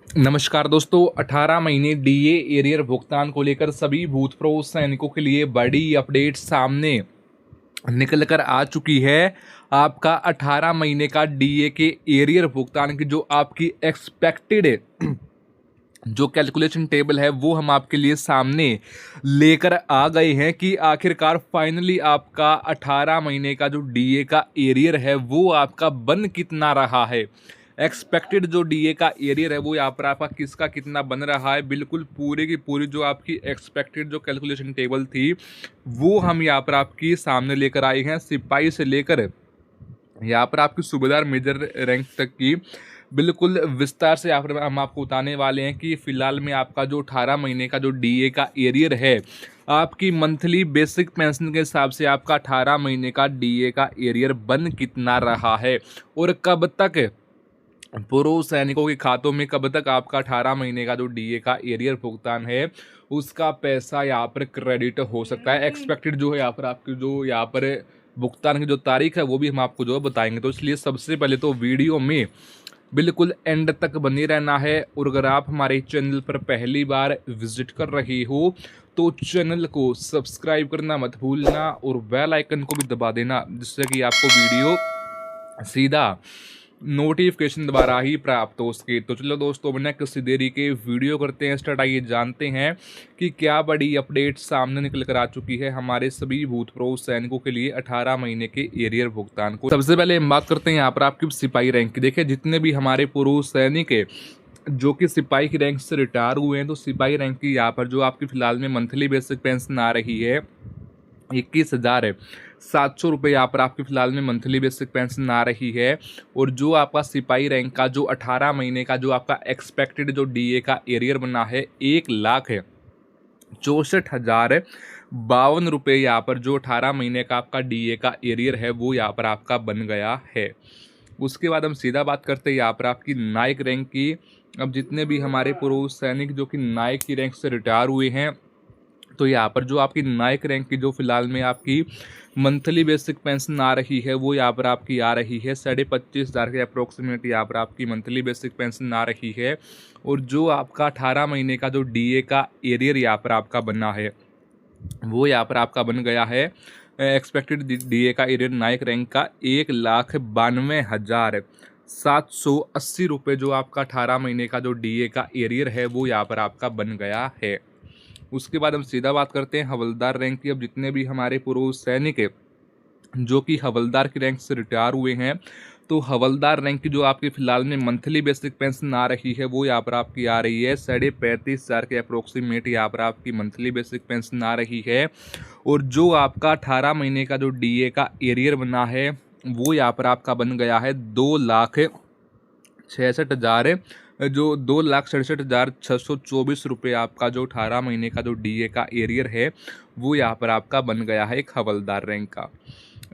नमस्कार दोस्तों, 18 महीने डीए एरियर भुगतान को लेकर सभी भूतपूर्व सैनिकों के लिए बड़ी अपडेट सामने निकल कर आ चुकी है। आपका 18 महीने का डीए के एरियर भुगतान की जो आपकी एक्सपेक्टेड जो कैलकुलेशन टेबल है वो हम आपके लिए सामने लेकर आ गए हैं कि आखिरकार फाइनली आपका 18 महीने का जो डीए का एरियर है वो आपका बन कितना रहा है। एक्सपेक्टेड जो डीए का एरियर है वो यहाँ पर आपका किसका कितना बन रहा है, बिल्कुल पूरी की पूरी जो आपकी एक्सपेक्टेड जो कैलकुलेशन टेबल थी वो हम यहाँ पर आपकी सामने लेकर आए हैं। सिपाही से लेकर यहाँ पर आपकी सूबेदार मेजर रैंक तक की बिल्कुल विस्तार से यहाँ पर हम आपको बताने वाले हैं कि फिलहाल में आपका जो 18 महीने का जो डीए का एरियर है, आपकी मंथली बेसिक पेंशन के हिसाब से आपका 18 महीने का डीए का एरियर बन कितना रहा है और कब तक पूर्व सैनिकों के खातों में कब तक आपका 18 महीने का जो डीए का एरियर भुगतान है उसका पैसा यहाँ पर क्रेडिट हो सकता है। एक्सपेक्टेड जो है यहाँ पर आपकी जो यहाँ पर भुगतान की जो तारीख है वो भी हम आपको जो है बताएंगे। तो इसलिए सबसे पहले तो वीडियो में बिल्कुल एंड तक बने रहना है। और अगर आप हमारे चैनल पर पहली बार विजिट कर रहे हो तो चैनल को सब्सक्राइब करना मत भूलना और बेल आइकन को भी दबा देना, जिससे कि आपको वीडियो सीधा नोटिफिकेशन द्वारा ही प्राप्त हो सके। तो चलो दोस्तों, बिना किसी देरी के वीडियो करते हैं स्टार्ट। आइए जानते हैं कि क्या बड़ी अपडेट सामने निकल कर आ चुकी है हमारे सभी भूतपूर्व सैनिकों के लिए 18 महीने के एरियर भुगतान को। सबसे पहले हम बात करते हैं यहाँ पर आपकी सिपाही रैंक की। देखिए, जितने भी हमारे पूर्व सैनिक है जो कि सिपाही की रैंक से रिटायर हुए हैं, तो सिपाही रैंक की यहाँ पर जो आपकी फिलहाल में मंथली बेसिक पेंशन आ रही है 21,700 रुपये यहाँ पर आपकी फिलहाल में मंथली बेसिक पेंशन आ रही है। और जो आपका सिपाही रैंक का जो 18 महीने का जो आपका एक्सपेक्टेड जो डीए का एरियर बना है 1,64,052 यहाँ पर जो 18 महीने का आपका डीए का एरियर है वो यहाँ पर आपका बन गया है। उसके बाद हम सीधा बात करते हैं यहाँ पर आपकी नायक रैंक की। अब जितने भी हमारे पूर्व सैनिक जो कि नायक की रैंक से रिटायर हुए हैं, तो यहाँ पर जो आपकी नायक रैंक की जो फिलहाल में आपकी मंथली बेसिक पेंशन आ रही है वो यहाँ पर आपकी आ रही है 25,500 के अप्रोक्सीमेट यहाँ पर आपकी मंथली बेसिक पेंशन आ रही है। और जो आपका 18 महीने का जो डीए का एरियर यहाँ पर आपका बना है वो यहाँ पर आपका बन गया है एक्सपेक्टेड डीए का एरियर नायक रैंक का 1,92,780 रुपये जो आपका 18 महीने का जो डीए का एरियर है वो यहाँ पर आपका बन गया है। उसके बाद हम सीधा बात करते हैं हवलदार रैंक की। अब जितने भी हमारे पूर्व सैनिक है जो कि हवलदार की रैंक से रिटायर हुए हैं, तो हवलदार रैंक की जो आपकी फिलहाल में मंथली बेसिक पेंशन आ रही है वो यहाँ पर आपकी आ रही है 35,500 के अप्रोक्सीमेट यहाँ पर आपकी मंथली बेसिक पेंशन आ रही है। और जो आपका 18 महीने का जो डीए का एरियर बना है वो यहाँ पर आपका बन गया है 2,66,000 जो 2,67,624 रुपये आपका जो 18 महीने का जो डीए का एरियर है वो यहाँ पर आपका बन गया है एक हवलदार रैंक का।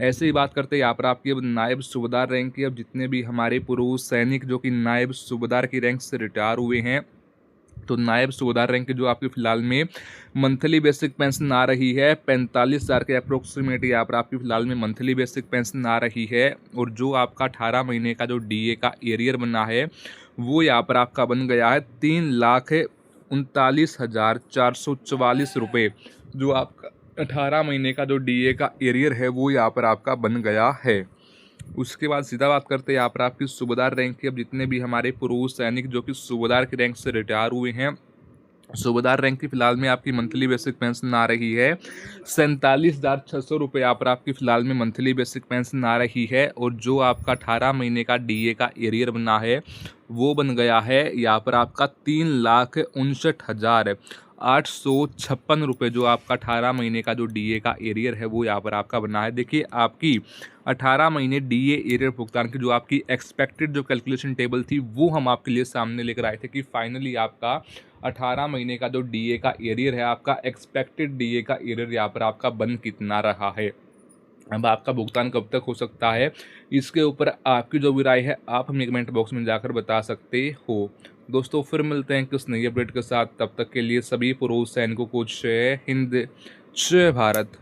ऐसे ही बात करते हैं यहाँ पर आपकी अब नायब सूबेदार रैंक की। अब जितने भी हमारे पूर्व सैनिक जो कि नायब सूबेदार की रैंक से रिटायर हुए हैं, तो नायब सूबेदार रैंक की जो आपकी फिलहाल में मंथली बेसिक पेंशन आ रही है 45,000 के अप्रोक्सीमेट यहाँ पर आपकी फिलहाल में मंथली बेसिक पेंशन आ रही है। और जो आपका 18 महीने का जो डीए का एरियर बना है वो यहाँ पर आपका बन गया है 3,39,444 रुपये जो आपका 18 महीने का जो डीए का एरियर है वो यहाँ पर आपका बन गया है। उसके बाद सीधा बात करते हैं यहाँ पर आपकी सूबेदार रैंक की। अब जितने भी हमारे पूर्व सैनिक जो कि सूबेदार की रैंक से रिटायर हुए हैं, सूबेदार रैंक की फिलहाल में आपकी मंथली बेसिक पेंशन आ रही है 47,600 रुपये यहाँ पर आपकी फिलहाल में मंथली बेसिक पेंशन आ रही है। और जो आपका 18 महीने का डीए का एरियर बना है वो बन गया है यहाँ पर आपका 3,59,856 रुपये जो आपका 18 महीने का जो डीए का एरियर है वो यहाँ पर आपका बना है। देखिए, आपकी 18 महीने डीए एरियर भुगतान की जो आपकी एक्सपेक्टेड जो कैलकुलेशन टेबल थी वो हम आपके लिए सामने लेकर आए थे कि फाइनली आपका 18 महीने का जो डीए का एरियर है, आपका एक्सपेक्टेड डीए का एरियर यहाँ पर आपका बन कितना रहा है। अब आपका भुगतान कब तक हो सकता है, इसके ऊपर आपकी जो भी राय है आप हमें कमेंट बॉक्स में जाकर बता सकते हो। दोस्तों, फिर मिलते हैं किस नई अपडेट के साथ। तब तक के लिए सभी पूर्व सैनिकों को जय हिंद, जय भारत।